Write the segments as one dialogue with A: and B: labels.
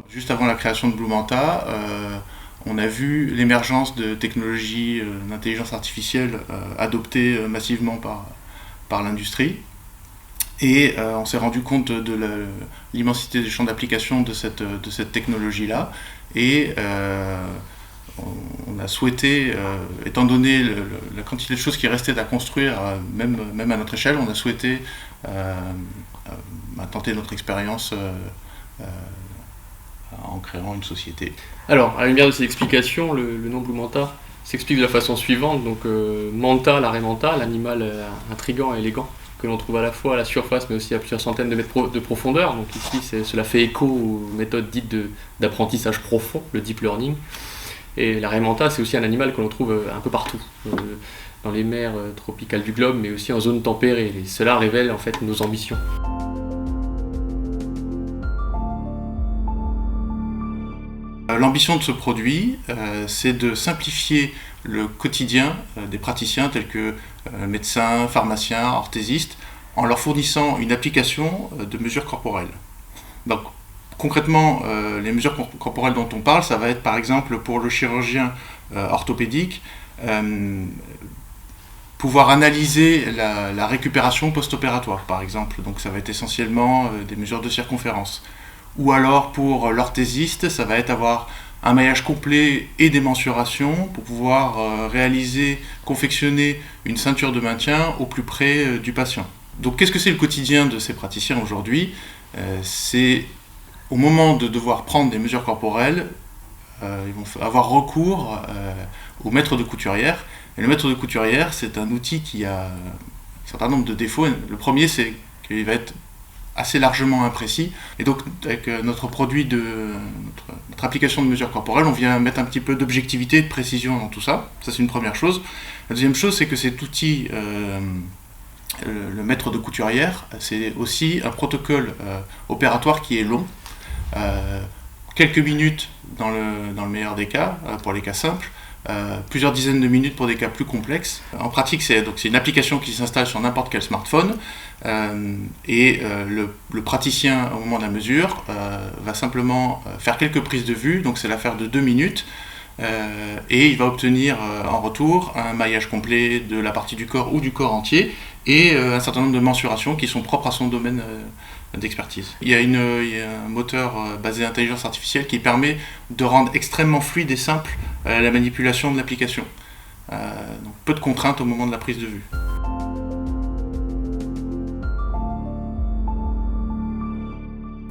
A: Juste avant la création de Blumanta, on a vu l'émergence de technologies d'intelligence artificielle adoptées massivement par l'industrie. Et on s'est rendu compte de l'immensité des champs d'application de cette technologie-là. Et on a souhaité, étant donné la quantité de choses qui restaient à construire, même à notre échelle, on a souhaité tenter notre expérience en créant une société.
B: Alors, à la lumière de ces explications, le nom Blumanta s'explique de la façon suivante. Donc, manta, l'arrêt mental, l'animal intriguant et élégant, que l'on trouve à la fois à la surface, mais aussi à plusieurs centaines de mètres de profondeur. Donc ici, cela fait écho aux méthodes dites d'apprentissage profond, le deep learning. Et l'arrêt mental, c'est aussi un animal que l'on trouve un peu partout, dans les mers tropicales du globe, mais aussi en zone tempérée. Et cela révèle en fait nos ambitions.
A: L'ambition de ce produit, c'est de simplifier le quotidien des praticiens tels que médecins, pharmaciens, orthésistes, en leur fournissant une application de mesures corporelles. Donc, concrètement, les mesures corporelles dont on parle, ça va être par exemple pour le chirurgien orthopédique, pouvoir analyser la récupération post-opératoire, par exemple. Donc ça va être essentiellement des mesures de circonférence. Ou alors pour l'orthésiste, ça va être avoir un maillage complet et des mensurations pour pouvoir confectionner une ceinture de maintien au plus près du patient. Donc qu'est-ce que c'est le quotidien de ces praticiens aujourd'hui ? C'est au moment de devoir prendre des mesures corporelles, ils vont avoir recours au maître de couturière. Et le maître de couturière, c'est un outil qui a un certain nombre de défauts. Le premier, c'est qu'il va être assez largement imprécis. Et donc, avec notre produit, notre application de mesure corporelle, on vient mettre un petit peu d'objectivité et de précision dans tout ça. Ça, c'est une première chose. La deuxième chose, c'est que cet outil, le maître de couturière, c'est aussi un protocole opératoire qui est long. Quelques minutes dans le meilleur des cas, pour les cas simples, plusieurs dizaines de minutes pour des cas plus complexes. En pratique, c'est une application qui s'installe sur n'importe quel smartphone et le praticien, au moment de la mesure, va simplement faire quelques prises de vue, donc c'est l'affaire de 2 minutes, et il va obtenir en retour un maillage complet de la partie du corps ou du corps entier et un certain nombre de mensurations qui sont propres à son domaine d'expertise. Il y a un moteur basé intelligence artificielle qui permet de rendre extrêmement fluide et simple la manipulation de l'application. Donc peu de contraintes au moment de la prise de vue.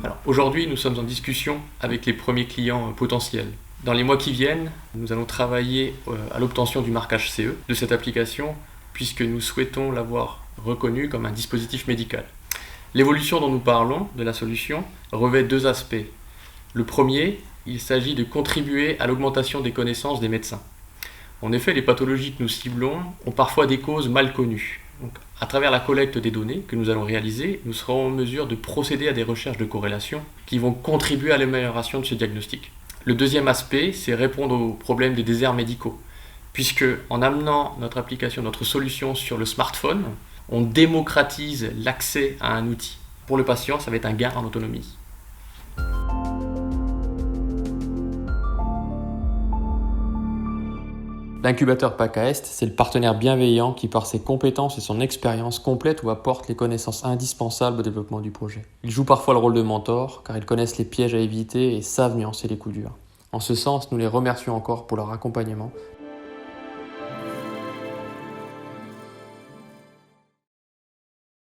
B: Alors, aujourd'hui, nous sommes en discussion avec les premiers clients potentiels. Dans les mois qui viennent, nous allons travailler à l'obtention du marquage CE de cette application, puisque nous souhaitons l'avoir reconnue comme un dispositif médical. L'évolution dont nous parlons, de la solution, revêt 2 aspects. Le premier, il s'agit de contribuer à l'augmentation des connaissances des médecins. En effet, les pathologies que nous ciblons ont parfois des causes mal connues. Donc, à travers la collecte des données que nous allons réaliser, nous serons en mesure de procéder à des recherches de corrélation qui vont contribuer à l'amélioration de ce diagnostic. Le deuxième aspect, c'est répondre aux problèmes des déserts médicaux, puisque en amenant notre application, notre solution sur le smartphone, on démocratise l'accès à un outil. Pour le patient, ça va être un gain en autonomie. L'incubateur PACAEST, c'est le partenaire bienveillant qui, par ses compétences et son expérience, complète ou apporte les connaissances indispensables au développement du projet. Ils jouent parfois le rôle de mentor, car ils connaissent les pièges à éviter et savent nuancer les coups durs. En ce sens, nous les remercions encore pour leur accompagnement